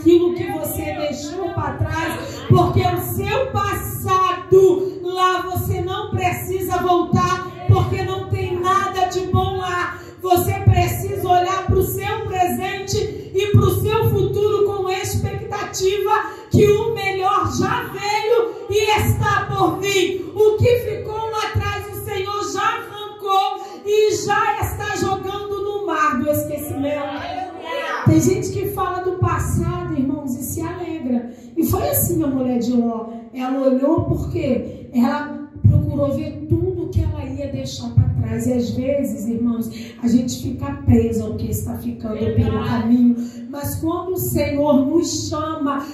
aquilo que você deixou para trás, porque o seu passado lá você não precisa voltar, porque não tem nada de bom lá. Você precisa olhar para o seu presente e para o seu futuro com expectativa que o melhor já veio e está por vir. O que ficou lá atrás o Senhor já arrancou e já está jogando no mar do esquecimento. Tem gente que fala do passado, irmãos, e se alegra. E foi assim a mulher de Ló. Ela olhou porque ela procurou ver tudo que ela ia deixar para trás. E às vezes, irmãos, a gente fica preso ao que está ficando pelo caminho. Mas quando o Senhor nos chama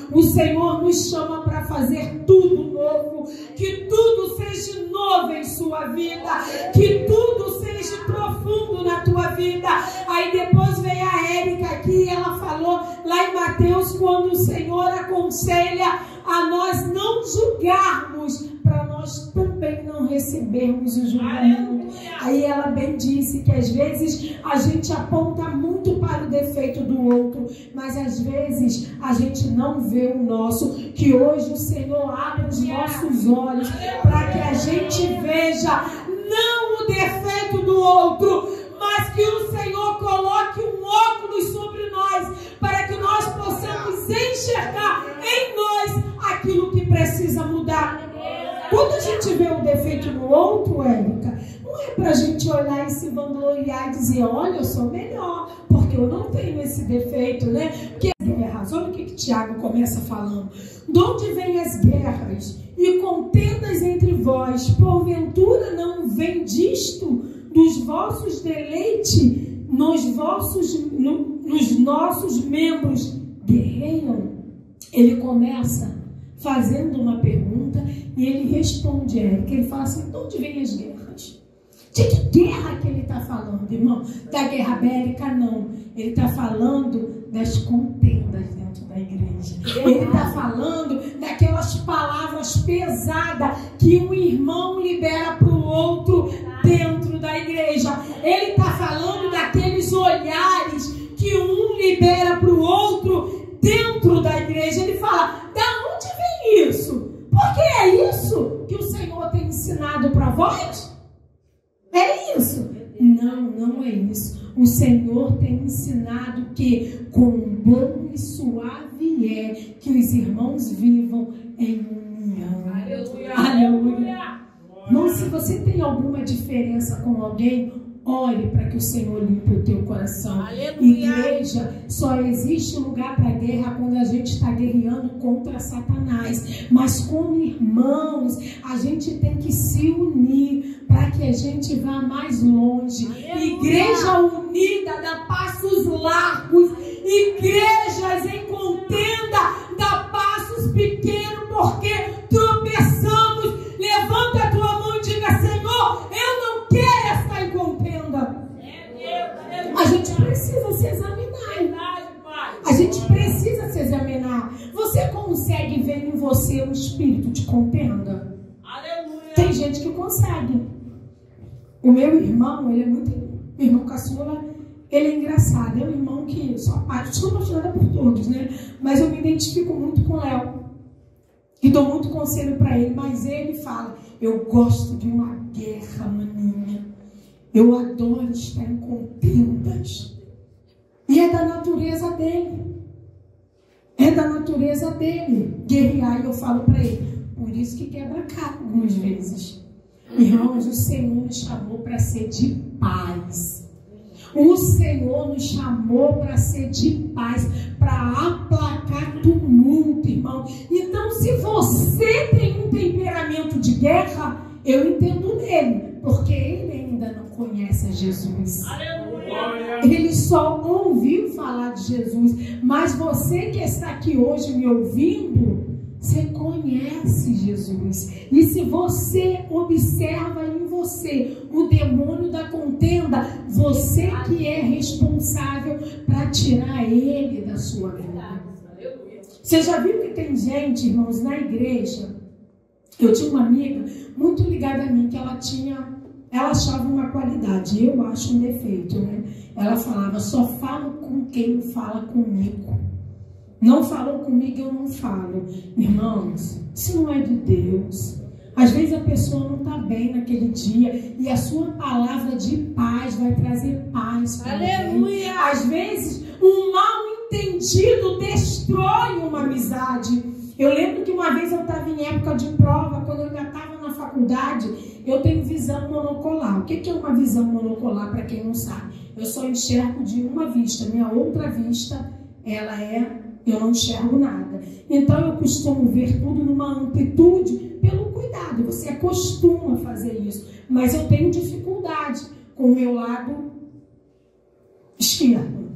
para fazer tudo novo. Que tudo seja novo em sua vida. Que tudo seja profundo na tua vida. Aí depois veio a Érica aqui e ela falou lá em Mateus, quando o Senhor aconselha a nós não julgarmos, para nós também não recebermos o julgamento. Aí ela bem disse que às vezes a gente aponta muito para o defeito do outro, mas às vezes a gente não vê o nosso. Que hoje o Senhor abra os nossos olhos para que a gente veja não o defeito do outro, mas que o Senhor coloque um óculos sobre nós, para que nós possamos enxergar em nós aquilo que precisa mudar. Quando a gente vê o defeito no outro, Érica, não é para a gente olhar e se vangloriar e dizer, olha, eu sou melhor, porque eu não tenho esse defeito, né? Porque as guerras, olha o que Tiago começa falando. De onde vêm as guerras e contendas entre vós? Porventura não vem disto dos vossos deleites, nos nossos membros guerreiam? Ele começa fazendo uma pergunta e ele responde a Érica. Ele fala assim, de onde vêm as guerras? De que guerra que ele está falando, irmão? Da guerra bélica, não. Ele está falando das contendas dentro da igreja. Ele está falando daquelas palavras pesadas que um irmão libera para o outro dentro da igreja. Ele está falando daqueles olhares que um libera para o outro dentro da igreja. Ele fala, da onde vem isso? Porque é isso que o Senhor tem ensinado para vós? É isso? Não, não é isso. O Senhor tem ensinado que com bom e suave é que os irmãos vivam em união. Aleluia. Aleluia. Irmão, se você tem alguma diferença com alguém, ore para que o Senhor limpe o teu coração. Aleluia. Igreja, só existe lugar para guerra quando a gente está guerreando contra Satanás. Mas como irmãos, a gente tem que se unir para que a gente vá mais longe. Aleluia. Igreja unida dá passos largos. Igrejas em contenda dá passos pequenos, porque tropeçamos. Levanta a tua mão e diga, Senhor, eu não quero estar em contenda. A gente precisa se examinar. A gente precisa se examinar. Você consegue ver em você um espírito de contenda? Aleluia. Tem gente que consegue. O meu irmão, ele é muito... Meu irmão caçula, ele é engraçado. É um irmão que sou apaixonada por todos, né? Mas eu me identifico muito com o Léo. E dou muito conselho para ele. Mas ele fala, eu gosto de uma guerra, maninha. Eu adoro estar em contendas. E é da natureza dele. É da natureza dele. Guerrear, e eu falo para ele. Por isso que quebra cara algumas vezes. Irmãos, o Senhor nos chamou para ser de paz. O Senhor nos chamou para ser de paz, para aplacar tumulto, irmão. Então, se você tem um temperamento de guerra, eu entendo nele, porque ele ainda não conhece a Jesus. Aleluia. Ele só ouviu falar de Jesus. Mas você que está aqui hoje me ouvindo, você conhece Jesus. E se você observa em você o demônio da contenda, você que é responsável para tirar ele da sua vida. Você já viu que tem gente, irmãos, na igreja? Eu tinha uma amiga muito ligada a mim, que ela achava uma qualidade, eu acho um defeito, né? Ela falava, só falo com quem fala comigo. Não falou comigo, eu não falo. Irmãos, isso não é de Deus. Às vezes a pessoa não está bem naquele dia e a sua palavra de paz vai trazer paz para Aleluia! Às vezes um mal entendido destrói uma amizade. Eu lembro que uma vez eu estava em época de prova, quando eu ainda estava na faculdade, eu tenho visão monocular. O que é uma visão monocular, para quem não sabe? Eu só enxergo de uma vista, minha outra vista, eu não enxergo nada. Então eu costumo ver tudo numa amplitude pelo cuidado, você acostuma fazer isso. Mas eu tenho dificuldade com o meu lado esquerdo.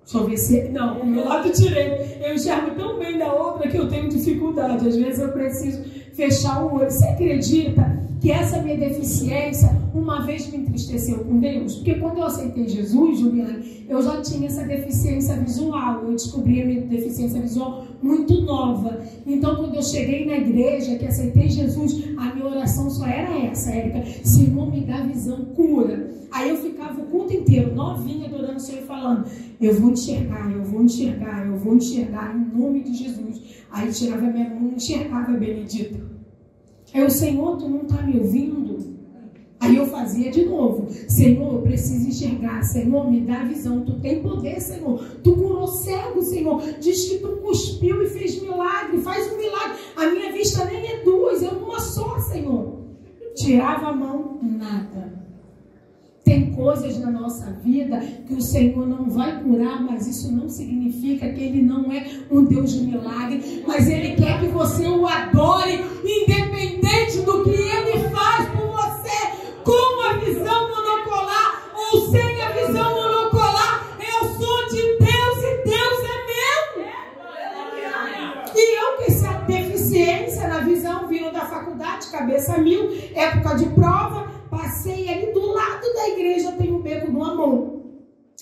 Deixa eu ver se... Não, o meu lado direito. Eu enxergo tão bem da outra que eu tenho dificuldade. Às vezes eu preciso fechar o olho. Você acredita que essa minha deficiência uma vez me entristeceu com Deus? Porque quando eu aceitei Jesus, Juliana, eu já tinha essa deficiência visual. Eu descobri a minha deficiência visual muito nova. Então, quando eu cheguei na igreja, que aceitei Jesus, a minha oração só era essa, Érica: Senhor, me dá visão, cura. Aí eu ficava o culto inteiro, novinha, adorando o Senhor e falando: eu vou enxergar, eu vou enxergar, eu vou enxergar, em nome de Jesus. Aí tirava a minha mão e enxergava, Benedito. Aí o Senhor, tu não está me ouvindo? Aí eu fazia de novo: Senhor, eu preciso enxergar. Senhor, me dá visão. Tu tem poder, Senhor. Tu curou cego, Senhor. Diz que tu cuspiu e fez milagre. Faz um milagre. A minha vista nem é duas, é uma só, Senhor. Tirava a mão, nada. Tem coisas na nossa vida que o Senhor não vai curar, mas isso não significa que Ele não é um Deus de milagre. Mas Ele quer que você o adore, independente do que Ele faz por você, com a visão monocular ou sem a visão monocular. Eu sou de Deus e Deus é meu. E eu, com essa deficiência na visão, vindo da faculdade, cabeça mil, época de prova, passei ali do lado da igreja, tem um beco do amor,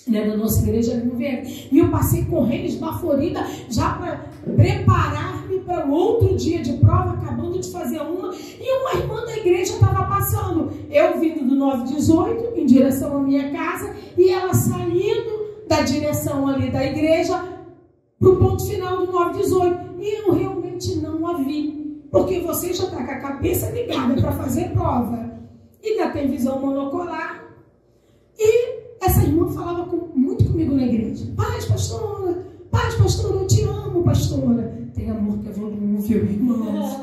né, da nossa igreja ali no Verde. E eu passei correndo, esbaforida, já para preparar-me para o outro dia de prova, acabando de fazer uma, e uma irmã da igreja estava passando. Eu vindo do 918 em direção à minha casa, e ela saindo da direção ali da igreja para o ponto final do 918. E eu realmente não a vi, porque você já está com a cabeça ligada para fazer prova. Ainda tem visão monocular. E essa irmã falava muito comigo na igreja: paz, pastora, eu te amo, pastora. Tem amor que é volúvel, irmãos.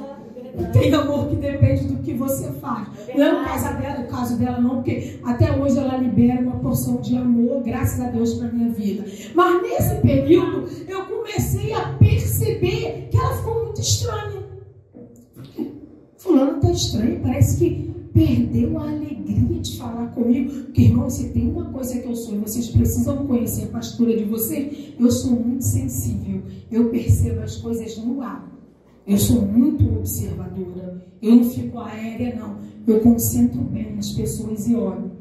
Tem amor que depende do que você faz. Não é o caso dela não, porque até hoje ela libera uma porção de amor, graças a Deus, para a minha vida. Mas nesse período eu comecei a perceber que ela ficou muito estranha. Fulano está estranho, parece que perdeu a alegria de falar comigo. Porque, irmão, se tem uma coisa que eu sou, e vocês precisam conhecer a pastora de vocês, eu sou muito sensível. Eu percebo as coisas no ar. Eu sou muito observadora. Eu não fico aérea, não. Eu concentro bem nas pessoas e olho.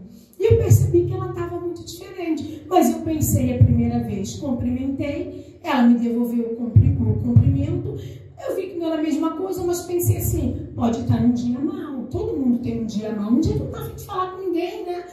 E eu percebi que ela estava muito diferente. Mas eu pensei a primeira vez, cumprimentei, ela me devolveu o cumprimento. Eu vi que não era a mesma coisa, mas pensei assim: pode estar num dia mau. Todo mundo tem um dia mau. Um dia não está afim de falar com ninguém, né?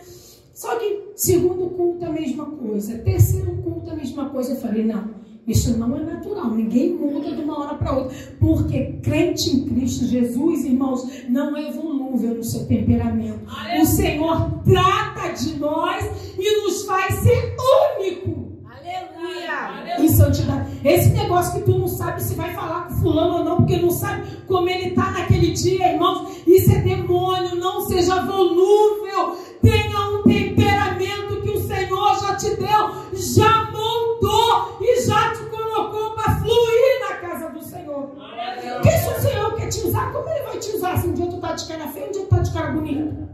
Só que segundo culto a mesma coisa, terceiro culto a mesma coisa. Eu falei: não, isso não é natural. Ninguém muda de uma hora para outra. Porque crente em Cristo Jesus, irmãos, não é volúvel no seu temperamento. Aleluia. O Senhor trata de nós e nos faz ser único. Aleluia. Em santidade. Esse negócio que tu não sabe se vai falar com fulano ou não, porque não sabe como ele está naquele dia, irmãos, isso é demônio. Não seja volúvel. Tenha um temperamento que o Senhor já te deu, já moldou e já te colocou para fluir na casa do Senhor. Porque se o Senhor quer te usar, como Ele vai te usar? Se um dia tu está de cara feia, um dia tu está de cara bonita.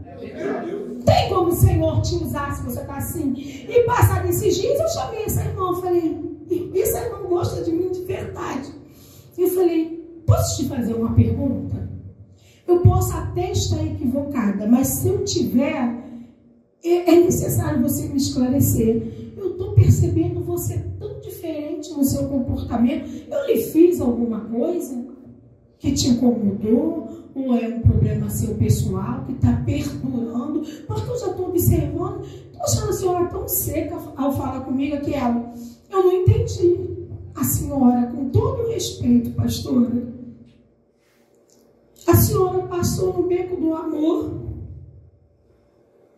Tem como o Senhor te usar se você está assim? E passado esses dias, eu chamei essa irmã, falei: essa irmã gosta de mim de verdade. Eu falei: posso te fazer uma pergunta? Eu posso até estar equivocada, mas se eu tiver, é necessário você me esclarecer. Eu estou percebendo você tão diferente no seu comportamento. Eu lhe fiz alguma coisa que te incomodou? Ou é um problema seu pessoal que está perdurando? Porque eu já estou observando. Estou achando a senhora tão seca ao falar comigo que ela: eu não entendi. a senhora, com todo respeito, pastora, a senhora passou no beco do amor,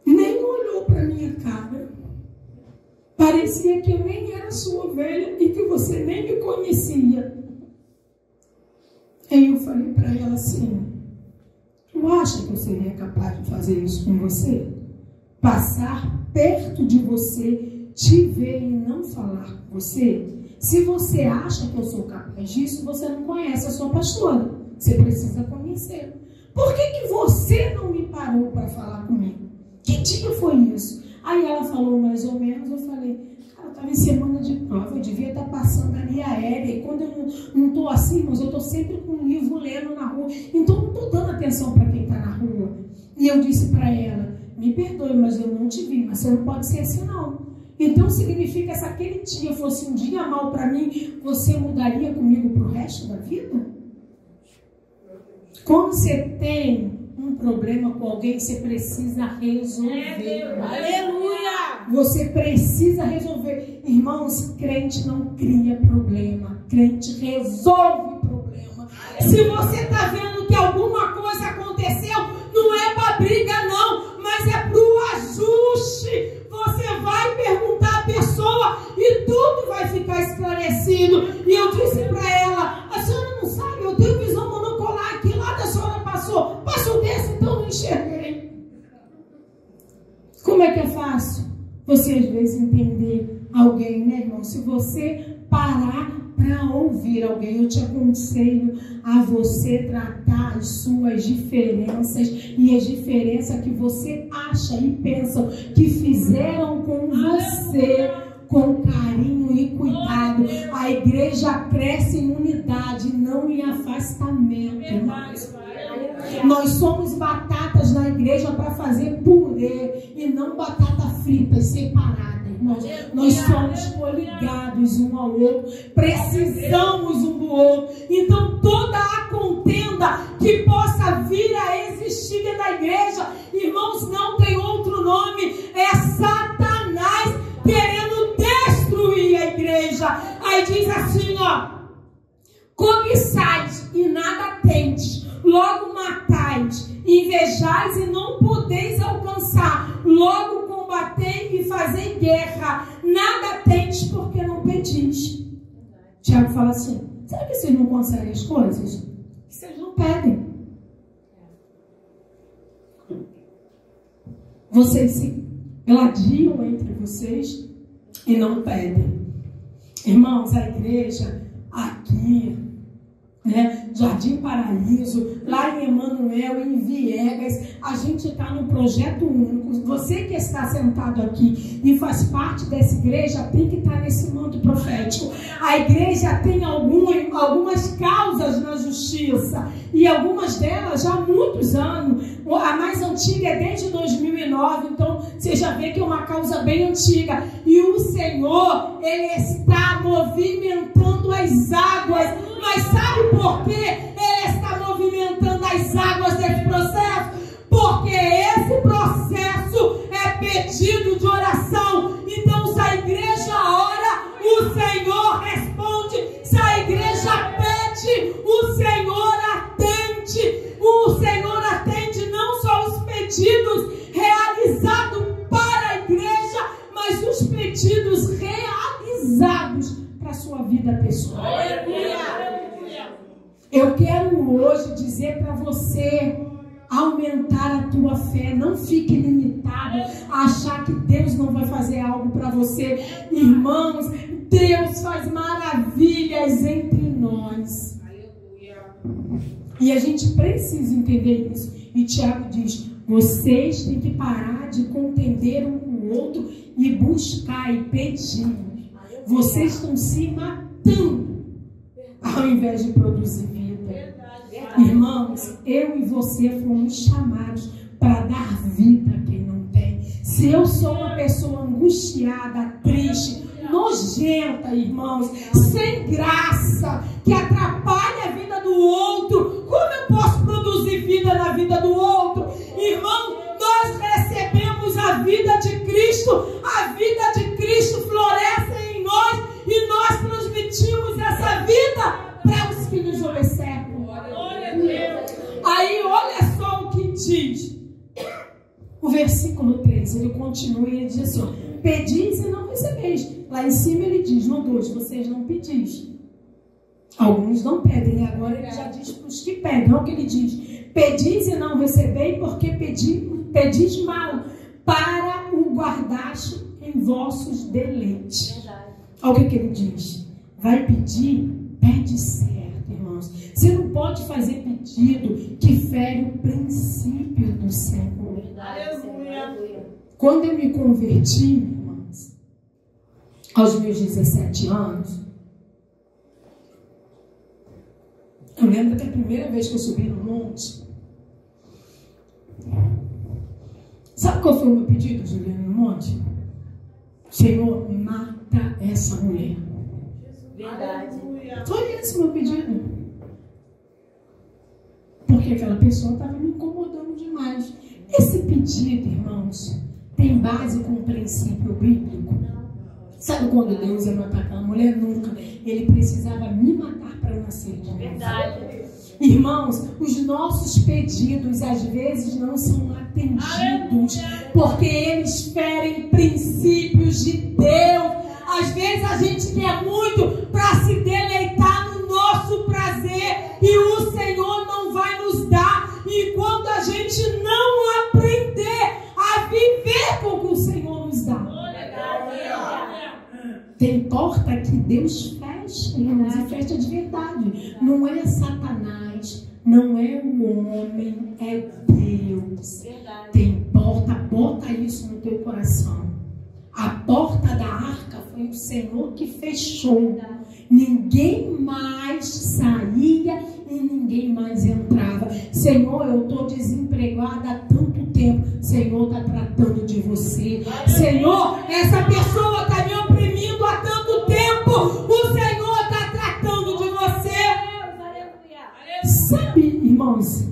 nem olhou para minha cara. Parecia que eu nem era sua ovelha e que você nem me conhecia. Aí eu falei para ela assim: tu acha que eu seria capaz de fazer isso com você? Passar perto de você, te ver e não falar com você? Se você acha que eu sou capaz disso, você não conhece a sua pastora. Você precisa conhecer. Por que você não me parou para falar comigo? Que dia foi isso? Aí ela falou mais ou menos, eu falei, cara, eu estava em semana de prova, eu devia estar passando ali aérea, e quando eu não estou assim, mas eu estou sempre com um livro lendo na rua, então não estou dando atenção para quem está na rua. E eu disse para ela, me perdoe, mas eu não te vi, mas você não pode ser assim não. Então significa que se aquele dia fosse um dia mal para mim, você mudaria comigo para o resto da vida? Quando você tem um problema com alguém, você precisa resolver. Aleluia! Você precisa resolver. Irmãos, crente não cria problema. Crente resolve problema. Se você está vendo que alguma coisa aconteceu, não é para briga não, mas é para o ajuste. Você vai perguntar à pessoa e tudo vai ficar esclarecido. E eu disse para ela, a senhora não sabe, eu tenho visão monocular aqui, lá da senhora passou desse, então não enxerguei. Como é que é fácil você às vezes entender alguém, né, irmão? Se você parar para ouvir alguém, eu te aconselho a você tratar as suas diferenças e as diferenças que você acha e pensa que fizeram com você, com carinho e cuidado. A igreja cresce em unidade, não em afastamento, irmãos. Nós somos batatas na igreja para fazer purê e não batata frita separada, irmãos. Nós somos coligados um ao outro, precisamos um do outro. Então toda a contenda que possa vir a existir dentro da igreja, irmãos, não tem outro nome, é Satanás querendo destruir a igreja. Aí diz assim, ó: cobiçais e nada tendes, logo matais, invejais e não podeis alcançar, logo combatei e fazei guerra, nada tendes porque não pedis. Tiago fala assim: será que vocês não conseguem as coisas? Vocês não pedem. Vocês se gladiam entre vocês e não pedem. Irmãos, a igreja aqui, né, Jardim Paraíso, lá em Emanuel, em Viegas, a gente está no projeto único. Você que está sentado aqui e faz parte dessa igreja tem que estar nesse manto profético. A igreja tem algumas causas na justiça e algumas delas já há muitos anos. A mais antiga é desde 2009, então você já vê que é uma causa bem antiga. E o Senhor, Ele está movimentando as águas. Mas sabe por que Ele está movimentando as águas desse processo? Porque esse processo é pedido de oração. Então, se a igreja ora, o Senhor responde. Se a igreja pede, o Senhor atende. O Senhor atende não só os pedidos realizados para a igreja, mas os pedidos realizados para a sua vida pessoal. Eu quero hoje dizer para você aumentar a tua fé. Não fique limitado a achar que Deus não vai fazer algo para você. Irmãos, Deus faz maravilhas entre nós. E a gente precisa entender isso. E Tiago diz: vocês têm que parar de contender um com o outro e buscar e pedir. Vocês estão se matando ao invés de produzir vida. Irmãos, eu e você fomos chamados para dar vida a quem não tem. Se eu sou uma pessoa angustiada, triste, nojenta, irmãos, sem graça, que atrapalha a vida do outro, como eu posso produzir vida na vida do outro? Irmão, nós recebemos a vida de Cristo floresce em nós e nós transmitimos para os que nos observam. Aí olha só o que diz. O versículo 3, ele continua e ele diz assim, ó, pedis e não recebeis. Lá em cima ele diz, no 2, vocês não pedis. Alguns não pedem, e agora ele já diz para os que pedem. Olha o que ele diz, pedis e não recebeis, porque pedis mal, para o guardaste em vossos deleites. Olha o que ele diz, vai pedir, pede certo, irmãos. Você não pode fazer pedido que fere o princípio do Senhor. Quando eu me converti, irmãos, aos meus 17 anos, eu lembro que a primeira vez que eu subi no monte, sabe qual foi o meu pedido, Juliana, no monte? Senhor, mata essa mulher. Verdade. Foi esse o meu pedido. Porque aquela pessoa estava me incomodando demais. Esse pedido, irmãos, tem base com o princípio bíblico. Sabe quando Deus ia matar aquela mulher? Nunca. Ele precisava me matar para eu nascer de novo. Verdade. Irmãos, os nossos pedidos às vezes não são atendidos porque eles ferem princípios de Deus. Às vezes a gente quer muito para se deleitar no nosso prazer e o Senhor não vai nos dar. E quando a gente não aprender a viver com o que o Senhor nos dá, tem porta que Deus fecha, irmãos, e fecha de verdade. Não é Satanás, não é o homem, é Deus. Verdade. Tem porta, bota isso no teu coração. A porta da arca foi o Senhor que fechou. Ninguém mais saía e ninguém mais entrava. Senhor, eu estou desempregada há tanto tempo. Senhor está tratando de você. Senhor, essa pessoa está me oprimindo há tanto tempo. O Senhor está tratando de você. Sabe, irmãos,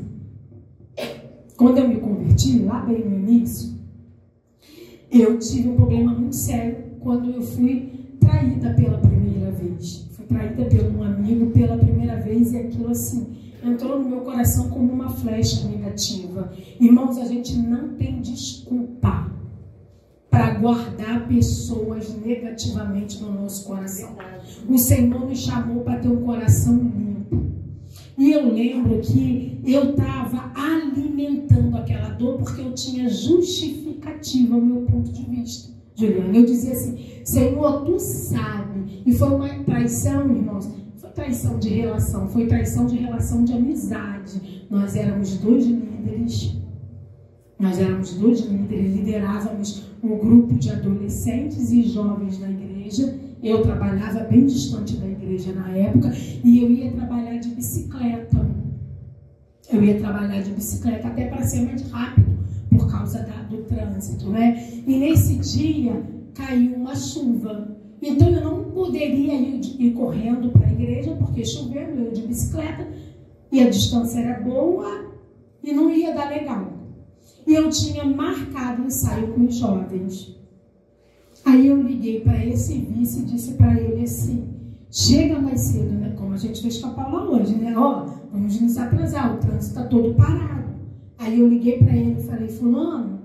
quando eu me converti, lá bem no início, eu tive um problema muito sério quando eu fui traída pela primeira vez. Fui traída por um amigo pela primeira vez e aquilo assim entrou no meu coração como uma flecha negativa. Irmãos, a gente não tem desculpa para guardar pessoas negativamente no nosso coração. O Senhor nos chamou para ter um coração limpo. E eu lembro que eu estava alimentando aquela dor porque eu tinha justificativa ao meu ponto de vista. Juliana, eu dizia assim, Senhor, tu sabe. E foi uma traição, irmãos. Foi traição de relação, foi traição de relação de amizade. Nós éramos dois líderes. Liderávamos um grupo de adolescentes e jovens na igreja. Eu trabalhava bem distante da igreja na época e eu ia trabalhar de bicicleta. Até para ser mais rápido, por causa do trânsito, né? E nesse dia caiu uma chuva. Então eu não poderia ir correndo para a igreja, porque chovendo, eu de bicicleta, e a distância era boa e não ia dar legal. E eu tinha marcado um ensaio com os jovens. Aí eu liguei para esse vice e disse para ele assim, chega mais cedo, né? Como a gente fez com a Paula hoje, né? Ó, vamos nos atrasar, o trânsito está todo parado. Aí eu liguei para ele e falei, fulano,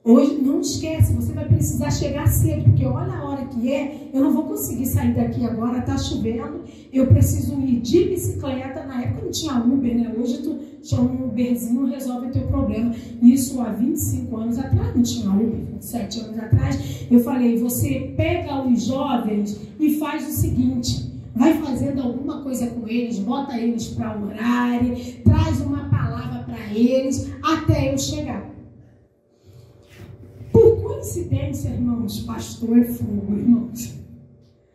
hoje não esquece, você vai precisar chegar cedo, porque olha a hora que é, eu não vou conseguir sair daqui agora, tá chovendo, eu preciso ir de bicicleta. Na época não tinha Uber, né? Hoje tu chama um Uberzinho, resolve o teu problema. Isso há 25 anos atrás, não tinha Uber, 27 anos atrás. Eu falei, você pega os jovens e faz o seguinte, vai fazendo alguma coisa com eles, bota eles para orar, traz uma palavra para eles, até eu chegar. Por coincidência, irmãos, pastor é fogo, irmãos.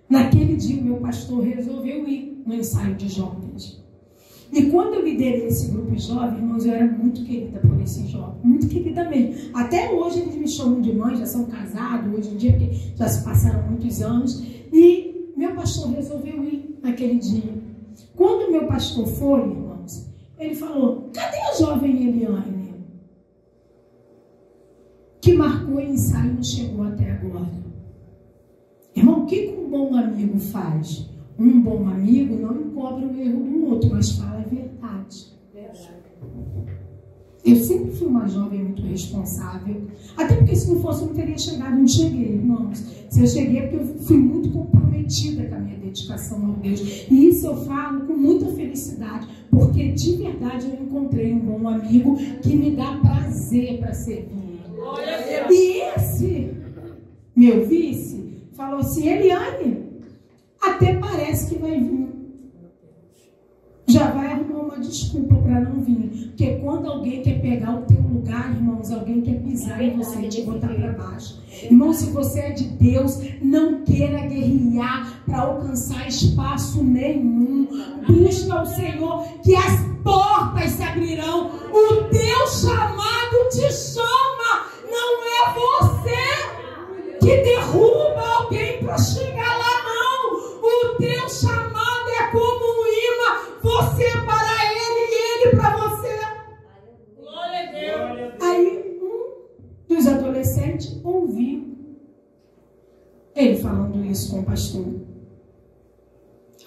Naquele dia, o meu pastor resolveu ir no ensaio de jovens. E quando eu liderei esse grupo jovem, irmãos, eu era muito querida por esses jovens, muito querida mesmo. Até hoje eles me chamam de mãe, já são casados hoje em dia, porque já se passaram muitos anos. E meu pastor resolveu ir naquele dia. Quando meu pastor foi, irmãos, ele falou, cadê a jovem Eliane? Que marcou o ensaio e não chegou até agora. Irmão, o que um bom amigo faz? Um bom amigo não encobre o erro do outro, mas fala a verdade. Eu sempre fui uma jovem muito responsável. Até porque se não fosse, eu não teria chegado onde cheguei, irmãos. Se eu cheguei é porque eu fui muito comprometida com a minha dedicação ao Deus. E isso eu falo com muita felicidade, porque de verdade eu encontrei um bom amigo que me dá prazer para servir. E esse meu vice falou assim: Eliane, até parece que vai vir. Já vai arrumar uma desculpa para não vir. Porque quando alguém quer pegar o teu lugar, irmãos, alguém quer pisar em você e te botar para baixo. Irmão, se você é de Deus, não queira guerrear para alcançar espaço nenhum. Busca o Senhor, que as portas se abrirão. O teu chamado te chama. Não é você que derruba alguém para chegar lá, não. O teu chamado é como um imã. Você para ele e ele para você. Glória a Deus. Aí um dos adolescentes ouviu ele falando isso com o pastor.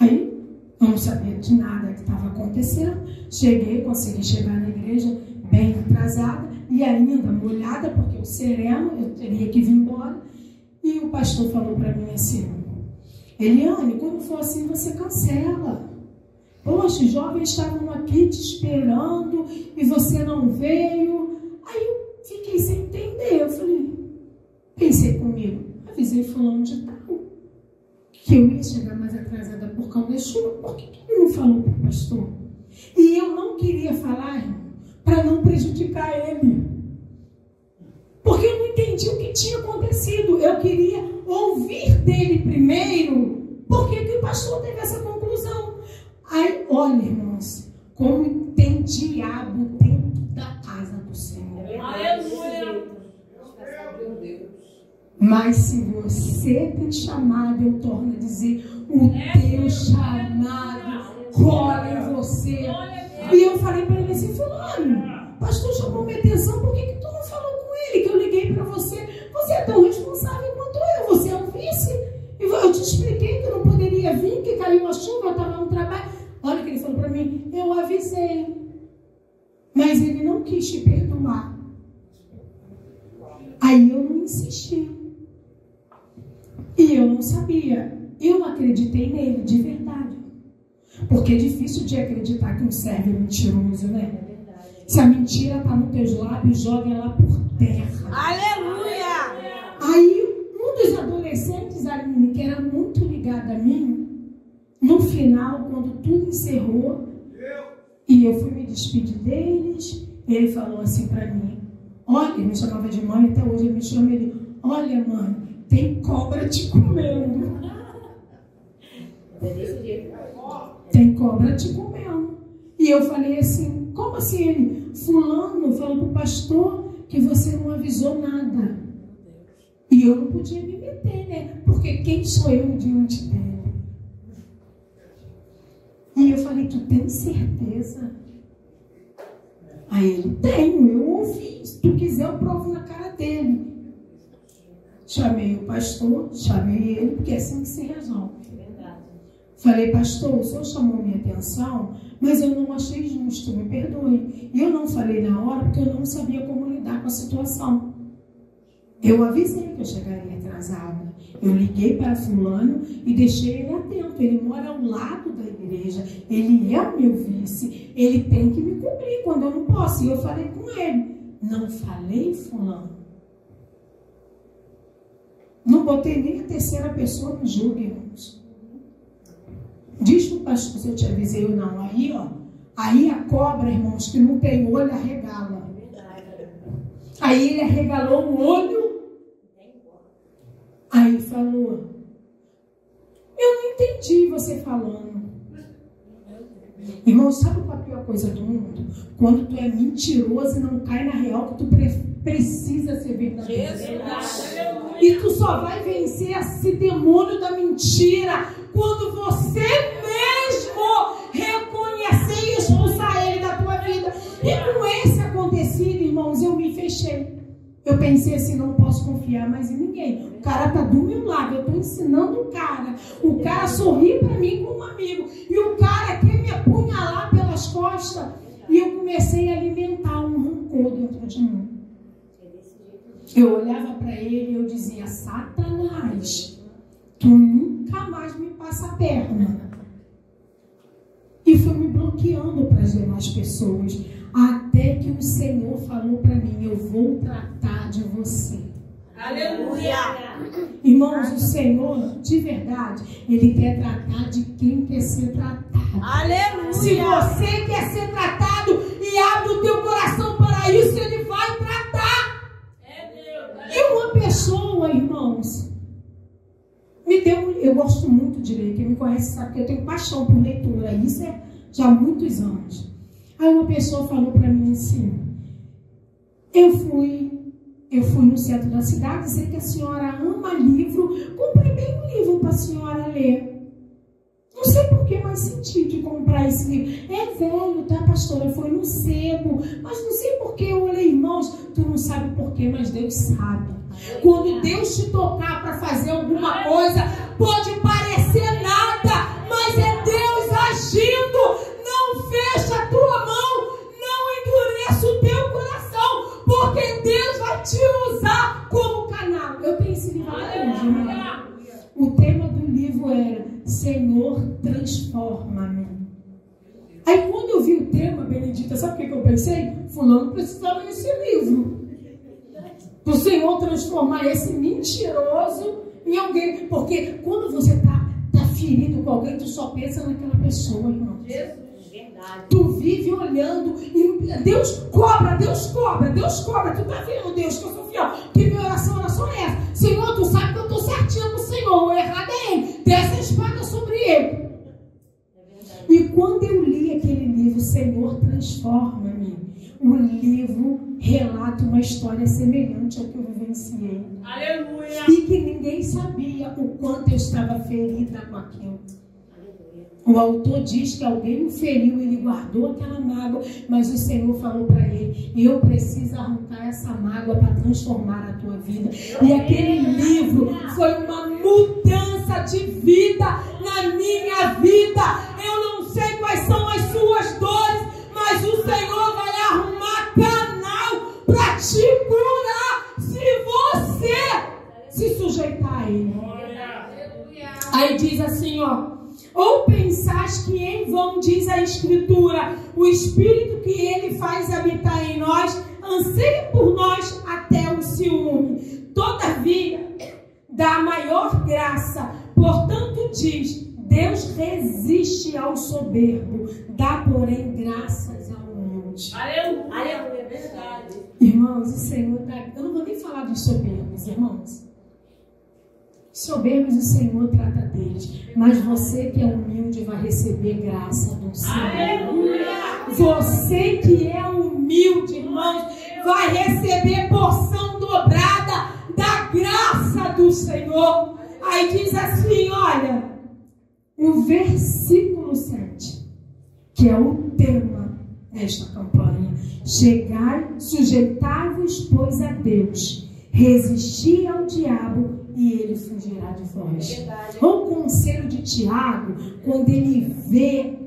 Aí eu não sabia de nada que estava acontecendo. Cheguei, consegui chegar na igreja bem atrasada e ainda molhada, porque o sereno eu teria que vir embora. E o pastor falou para mim assim: Eliane, quando for assim você cancela. Poxa, os jovens estavam aqui te esperando e você não veio. Aí eu fiquei sem entender. Eu falei, pensei comigo, avisei fulano de tal que eu ia chegar mais atrasada por causa da chuva. Por que ele não falou para o pastor? E eu não queria falar para não prejudicar ele. Porque eu não entendi o que tinha acontecido. Eu queria ouvir dele primeiro por que o pastor teve essa conclusão. Aí, olha, irmãos, como tem diabo dentro da casa do Senhor. Aleluia. Mas se você tem chamado, eu torno a dizer, o teu chamado cola em você. E eu falei para ele assim, fulano, o pastor chamou minha atenção, por que tu não falou com ele? Que eu liguei para você. Você é tão responsável quanto eu, você é um vice. Eu te expliquei que eu não poderia vir, que caiu a chuva, eu estava no trabalho. Olha o que ele falou para mim, eu avisei, mas ele não quis te perdoar. Aí eu não insisti. E eu não sabia. Eu acreditei nele, de verdade. Porque é difícil de acreditar que um servo é mentiroso, né? Se a mentira está nos teus lábios, joga ela por terra. Aleluia! Aí um dos adolescentes, Aline, que era muito ligado a mim, no final, quando tudo encerrou, e eu fui me despedir deles, ele falou assim para mim, olha, ele me chamava de mãe, até hoje ele me chama, ele, olha mãe, tem cobra te comendo. Tem cobra te comendo. E eu falei assim, como assim? Ele, fulano falou pro pastor que você não avisou nada. E eu não podia me meter, né? Porque quem sou eu diante dele? E eu falei, tu tem certeza? Aí ele, tenho, eu ouvi. Se tu quiser, eu provo na cara dele. Chamei o pastor, chamei ele, porque é assim que se resolve. Falei, pastor, o senhor chamou minha atenção, mas eu não achei justo, me perdoe. E eu não falei na hora, porque eu não sabia como lidar com a situação. Eu avisei que eu chegaria atrasada. Eu liguei para fulano e deixei ele atento. Ele mora ao lado da igreja. Ele é o meu vice. Ele tem que me cobrir quando eu não posso. E eu falei com ele. Não falei, fulano. Não botei nem a terceira pessoa no jogo, irmãos. Diz para o pastor se eu te avisei ou não. Aí, ó. Aí a cobra, irmãos, que não tem olho, arregala. Aí ele arregalou o olho. Aí falou, eu não entendi você falando. Irmão, sabe qual é a pior coisa do mundo? Quando tu é mentiroso e não cai na real que tu precisa ser verdadeiro. E tu só vai vencer esse demônio da mentira quando você mesmo reconhecer e expulsar ele da tua vida. E com esse acontecido, irmãos, eu me fechei. Eu pensei assim, não posso confiar mais em ninguém. O cara tá do meu lado, eu tô ensinando o cara sorri para mim como um amigo. E o cara quer me apunhalar pelas costas. E eu comecei a alimentar um rancor dentro de mim. Eu olhava para ele e eu dizia, Satanás, tu nunca mais me passa a perna. E fui me bloqueando para as demais pessoas. Até que o Senhor falou para mim, eu vou tratar de você. Aleluia! Irmãos, o Senhor, de verdade, Ele quer tratar de quem quer ser tratado. Aleluia! Se você quer ser tratado e abre o teu coração para isso, Ele vai tratar. E uma pessoa, irmãos, me deu, eu gosto muito de ler, quem me conhece sabe que eu tenho paixão por leitura, isso é já há muitos anos. Aí uma pessoa falou para mim assim, eu fui no centro da cidade dizer que a senhora ama livro, comprei bem um livro para a senhora ler. Não sei por que mais senti de comprar esse livro. É velho, tá, pastora? Foi no sebo, mas não sei por que eu olhei, irmãos, tu não sabe por quê, mas Deus sabe. Quando Deus te tocar para fazer alguma coisa, pode parecer nada, mas é Deus agindo. Não fecha a tua mão, não endureça o teu coração, porque Deus vai te usar como canal. Eu tenho esse livro até hoje, né? O tema do livro era Senhor, transforma-me. Aí quando eu vi o tema, Benedita, sabe o que eu pensei? Fulano precisava desse livro. Do Senhor transformar esse mentiroso em alguém. Porque quando você está ferido com alguém, tu só pensa naquela pessoa, irmão. Tu vive olhando e Deus cobra, Deus cobra, Deus cobra. Tu tá vendo, Deus, que eu sou fiel? Que minha oração é essa. Senhor, tu sabe que eu tô certinho com o Senhor. O errado é ele. Desce a espada sobre ele. E quando eu li aquele livro, Senhor, transforma-me, o livro relata uma história semelhante ao que eu vivenciei. Aleluia! E que ninguém sabia o quanto eu estava ferida com aquilo. O autor diz que alguém o feriu, ele guardou aquela mágoa, mas o Senhor falou para ele, eu preciso arrancar essa mágoa para transformar a tua vida. E aquele livro foi uma mudança de vida na minha vida. Eu não sei quais são as suas dores, mas o Senhor vai arrumar canal para te curar, se você se sujeitar a Ele. Aí diz assim, ó, ou pensais que em vão, diz a Escritura, o Espírito que Ele faz habitar em nós, anseia por nós até o ciúme. Todavia, dá maior graça. Portanto diz, Deus resiste ao soberbo, dá porém graças ao humilde. Aleluia, é verdade. Irmãos, o Senhor dá... Eu não vou nem falar dos soberbos, irmãos. Soberbos o Senhor trata deles, mas você que é humilde vai receber graça do Senhor. Aleluia! Você que é humilde, irmãos, vai receber porção dobrada da graça do Senhor. Aí diz assim, olha, o versículo 7, que é o tema desta campanha: chegai, sujeitai-vos, pois, a Deus, resistir ao diabo e ele fugirá de vós. Olha o conselho de Tiago, quando ele vê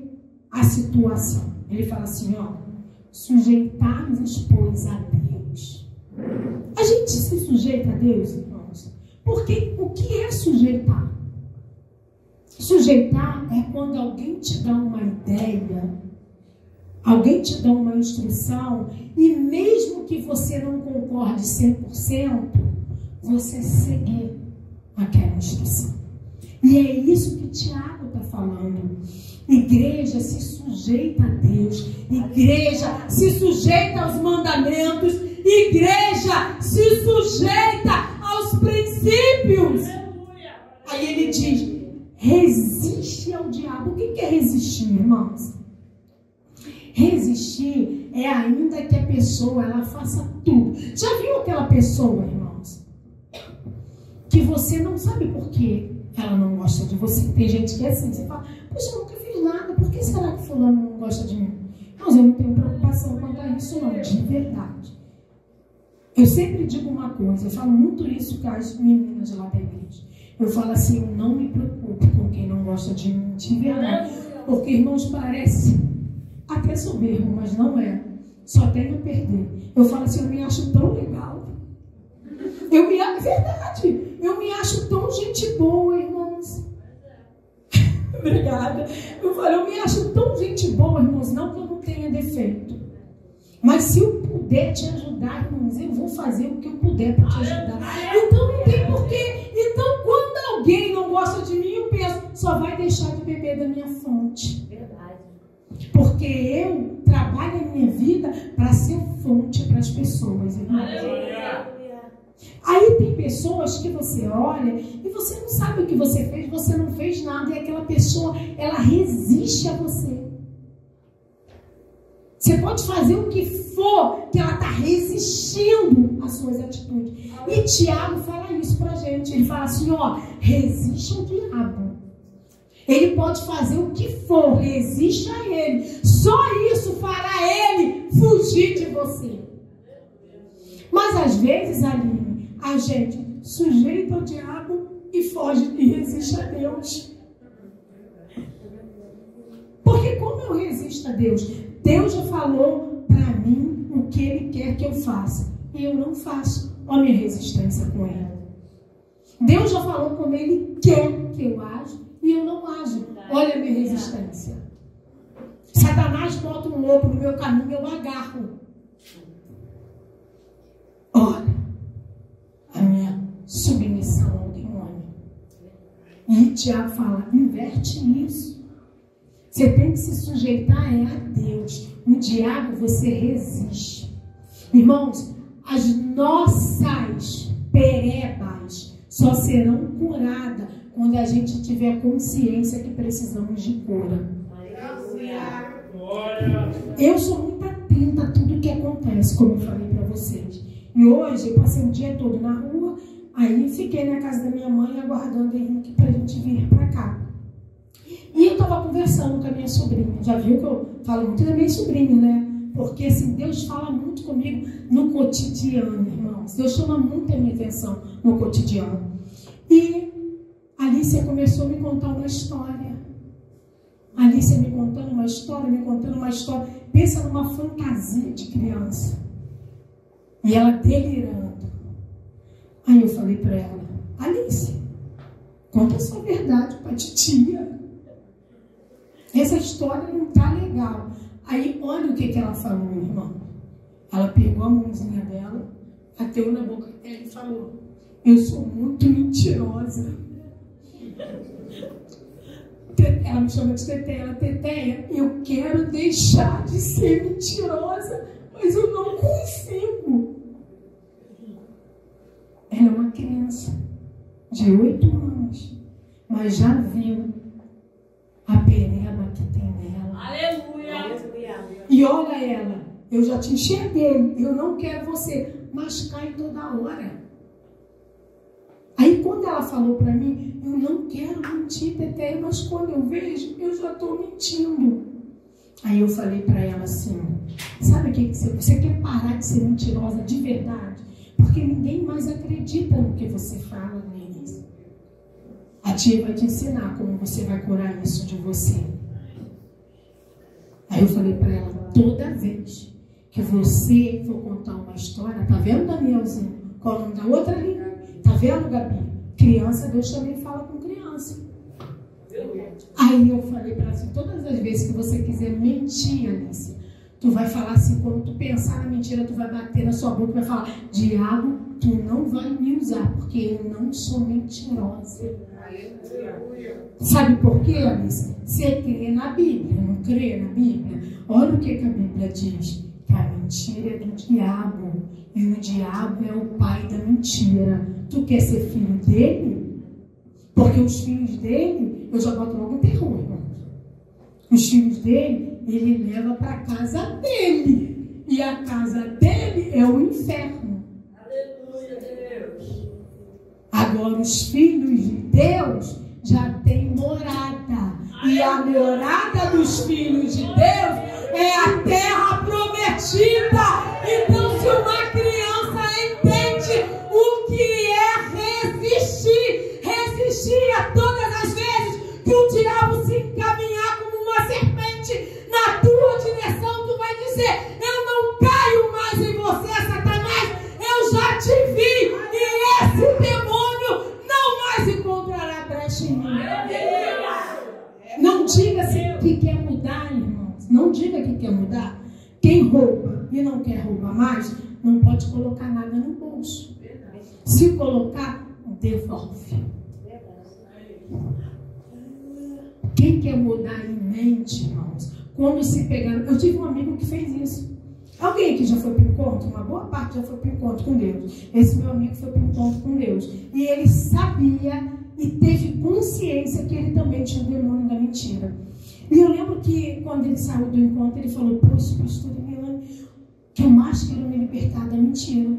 a situação. Ele fala assim, ó, sujeitai-vos, pois, a Deus. A gente se sujeita a Deus, irmãos, porque o que é sujeitar? Sujeitar é quando alguém te dá uma ideia, alguém te dá uma instrução, e mesmo que você não concorde 100%, você seguir aquela instrução. E é isso que Tiago está falando. Igreja se sujeita a Deus. Igreja se sujeita aos mandamentos. Igreja se sujeita aos princípios. Aí ele diz, resiste ao diabo. O que é resistir, irmãos? Resistir é ainda que a pessoa ela faça tudo. Já viu aquela pessoa, irmãos, que você não sabe por que ela não gosta de você? Tem gente que é assim, você fala, poxa, eu nunca fiz nada, por que será que fulano não gosta de mim? Mas eu não tenho preocupação quanto a isso não, de verdade. Eu sempre digo uma coisa, eu falo muito isso com as meninas lá da igreja. Eu falo assim, eu não me preocupo com quem não gosta de mim, de verdade. Porque, irmãos, parece até soberbo, mas não é. Só tem a perder. Eu falo assim, eu me acho tão legal. É verdade. Eu me acho tão gente boa, irmãos. Obrigada. Eu me acho tão gente boa, irmãos, não que eu não tenha defeito. Mas se eu puder te ajudar, irmãos, eu vou fazer o que eu puder para te ajudar. Então não tem porquê. Então quando alguém não gosta de mim, eu penso, só vai deixar de beber da minha fonte. Verdade. Porque eu trabalho a minha vida para ser fonte para as pessoas, irmãos. Aí tem pessoas que você olha e você não sabe o que você fez, você não fez nada, e aquela pessoa, ela resiste a você. Você pode fazer o que for, que ela está resistindo às suas atitudes. E Tiago fala isso pra gente. Ele fala assim, ó, resiste ao diabo. Ele pode fazer o que for, resiste a ele. Só isso fará ele fugir de você. Mas às vezes, Aline, a gente sujeita ao diabo e foge e resiste a Deus. Porque como eu resisto a Deus? Deus já falou para mim o que Ele quer que eu faça. E eu não faço. Olha a minha resistência com Ele. Deus já falou como Ele quer que eu aja. E eu não ajo. Olha a minha resistência. Satanás bota um lobo no meu caminho, eu agarro. Olha a minha submissão ao demônio. E Tiago fala, inverte isso. Você tem que se sujeitar a Deus. O diabo você resiste. Irmãos, as nossas perebas só serão curadas quando a gente tiver consciência que precisamos de cura. Eu sou muito atenta a tudo que acontece, como eu falei para vocês. E hoje eu passei o dia todo na rua, aí fiquei na casa da minha mãe aguardando o Henrique para a gente vir para cá. E eu estava conversando com a minha sobrinha. Já viu que eu falo muito da minha sobrinha, né? Porque assim, Deus fala muito comigo no cotidiano, irmãos. Deus chama muito a minha atenção no cotidiano. E a Alicia começou a me contar uma história. A Alicia me contando uma história. Pensa numa fantasia de criança. E ela delirando. Aí eu falei para ela, Alicia, conta a sua verdade para a titia. Essa história não tá legal. Aí olha o que ela falou, irmão. Ela pegou a mãozinha dela, bateu na boca dela e falou, eu sou muito mentirosa. Ela me chama de Teteia. Teteia, eu quero deixar de ser mentirosa, mas eu não consigo. Ela é uma criança de 8 anos, mas já viu a pereba que tem nela. Aleluia! E olha ela, eu já te enxerguei, eu não quero você, mas cai toda hora. Aí quando ela falou para mim, eu não quero mentir, Teteia, mas quando eu vejo, eu já estou mentindo. Aí eu falei para ela assim, sabe o que você quer parar de ser mentirosa de verdade? Porque ninguém mais acredita no que você fala neles. A tia vai te ensinar como você vai curar isso de você. Aí eu falei para ela, toda vez que você for contar uma história, tá vendo, Danielzinho? Qual o nome da outra ali? Tá vendo, Gabi? Criança, Deus também fala com criança. Aí eu falei para ela assim, todas as vezes que você quiser mentir, Alice, tu vai falar assim, quando tu pensar na mentira, tu vai bater na sua boca e vai falar, diabo, tu não vai me usar, porque eu não sou mentirosa. Sabe por quê, Alice? Você crê na Bíblia, não crê na Bíblia? Olha o que a Bíblia diz, que a mentira é do diabo, e o diabo é o pai da mentira. Tu quer ser filho dele? Porque os filhos dele, eu já boto logo um terror, irmão. Os filhos dele, ele leva para a casa dele. E a casa dele é o inferno. Aleluia, Deus. Agora os filhos de Deus já têm morada. E a morada dos filhos de Deus é a terra prometida. Então se uma criança dizer: eu não caio mais em você, Satanás, eu já te vi, e esse demônio não mais encontrará brecha em mim. Não diga que quer mudar, irmãos. Não diga que quer mudar. Quem rouba e não quer roubar mais, não pode colocar nada no bolso. Se colocar, devolve. Quem quer mudar em mente, irmãos, quando se pegar... Eu tive um amigo que fez isso. Alguém aqui já foi para o encontro? Uma boa parte já foi para o encontro com Deus. Esse meu amigo foi para o encontro com Deus. E ele sabia e teve consciência que ele também tinha o demônio da mentira. E eu lembro que quando ele saiu do encontro, ele falou: poxa, pastora Milane, que eu mais quero me libertar da mentira.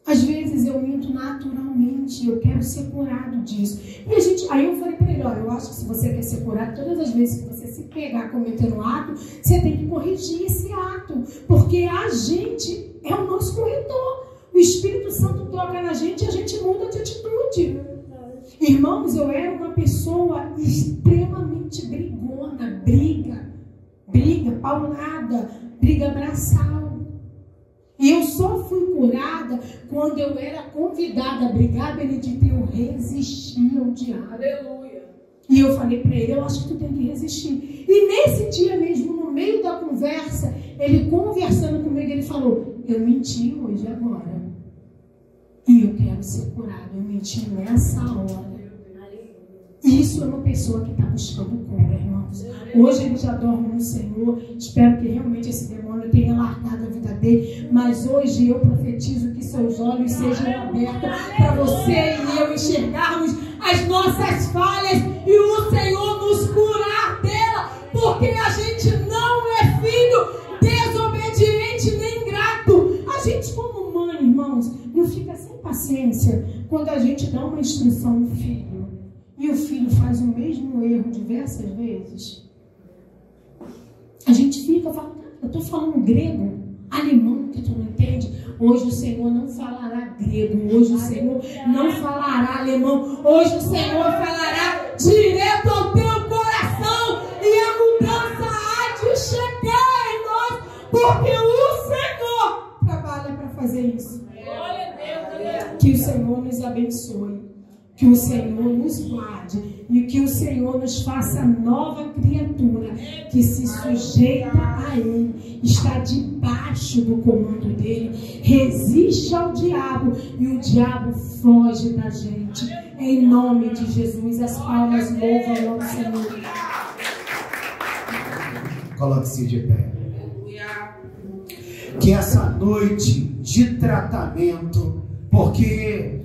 Às vezes eu minto naturalmente, eu quero ser curado disso. E aí eu falei para ele: olha, eu acho que se você quer ser curado, todas as vezes que você se pegar cometendo um ato, você tem que corrigir esse ato, porque a gente é o nosso corretor. O Espírito Santo toca na gente e a gente muda de atitude. Irmãos, eu era uma pessoa extremamente brigona, briga, paulada, briga braçal. E eu só fui curada quando eu era convidada a brigar, Benedito, eu resistia ao diabo. Aleluia. E eu falei para ele: eu acho que tu tem que resistir. E nesse dia mesmo, no meio da conversa, ele conversando comigo, ele falou: eu menti hoje, agora. E eu quero ser curado. Eu menti nessa hora. Isso é uma pessoa que está buscando cura, irmãos. Hoje ele já dorme no Senhor. Espero que realmente esse demônio tenha largado a vida dele. Mas hoje eu profetizo que seus olhos sejam abertos para você e eu enxergarmos as nossas falhas e o Senhor nos curar dela. Porque a gente não é filho desobediente nem ingrato. A gente, como mãe, irmãos, não fica sem paciência quando a gente dá uma instrução ao filho e o filho faz o mesmo erro diversas vezes. A gente fica falando: eu estou falando grego, alemão, que tu não entende. Hoje o Senhor não falará grego, hoje o Senhor não falará alemão, hoje o Senhor falará direto ao teu coração e a mudança há de chegar em nós, porque o Senhor trabalha para fazer isso. Que o Senhor nos abençoe, que o Senhor nos guarde e que o Senhor nos faça nova criatura que se sujeita a Ele, está debaixo do comando dele, resiste ao diabo e o diabo foge da gente. Em nome de Jesus, as palmas louvam ao Senhor. Coloque-se de pé. Que essa noite de tratamento, porque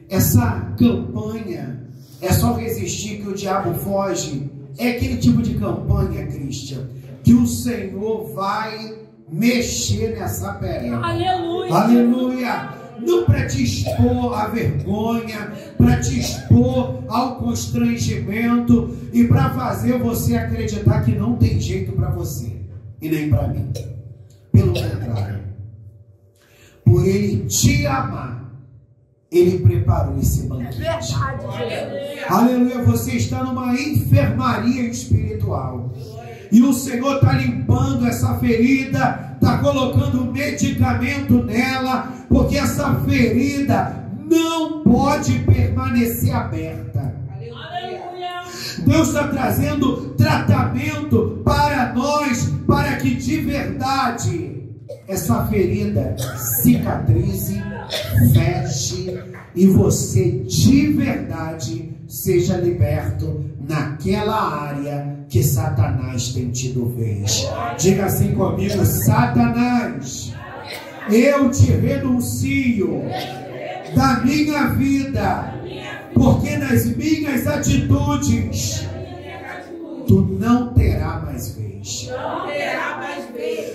essa campanha é só resistir que o diabo foge, é aquele tipo de campanha, Cristian, que o Senhor vai mexer nessa pereba. Aleluia. Aleluia. Não para te expor à vergonha, para te expor ao constrangimento e para fazer você acreditar que não tem jeito para você e nem para mim. Pelo contrário, por Ele te amar, Ele preparou esse banquete. É verdade. Aleluia. Aleluia. Você está numa enfermaria espiritual e o Senhor está limpando essa ferida, está colocando medicamento nela, porque essa ferida não pode permanecer aberta. Aleluia. Deus está trazendo tratamento para nós, para que de verdade essa ferida cicatrize, feche e você de verdade seja liberto naquela área que Satanás tem tido vez. Diga assim comigo: Satanás, eu te renuncio da minha vida, porque nas minhas atitudes tu não terá mais vez.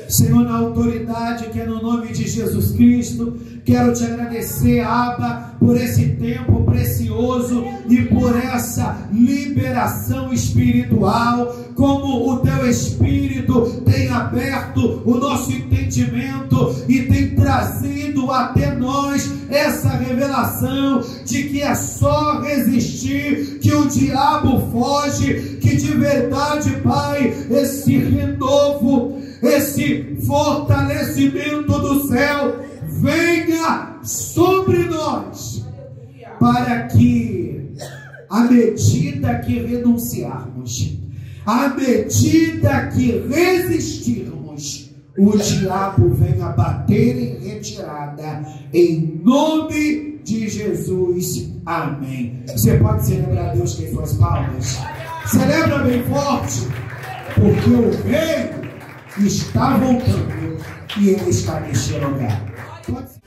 Senhor, na autoridade que é no nome de Jesus Cristo, quero te agradecer, Abba, por esse tempo precioso e por essa liberação espiritual, como o teu Espírito tem aberto o nosso entendimento e tem trazido até nós essa revelação de que é só resistir que o diabo foge, que de verdade, Pai, esse renovo, esse fortalecimento do céu venha sobre nós, para que, à medida que renunciarmos, à medida que resistirmos, o diabo venha bater em retirada, em nome de Jesus. Amém. Você pode celebrar a Deus com as palmas? Celebra bem forte, porque o rei está voltando e ele está neste lugar. Pode...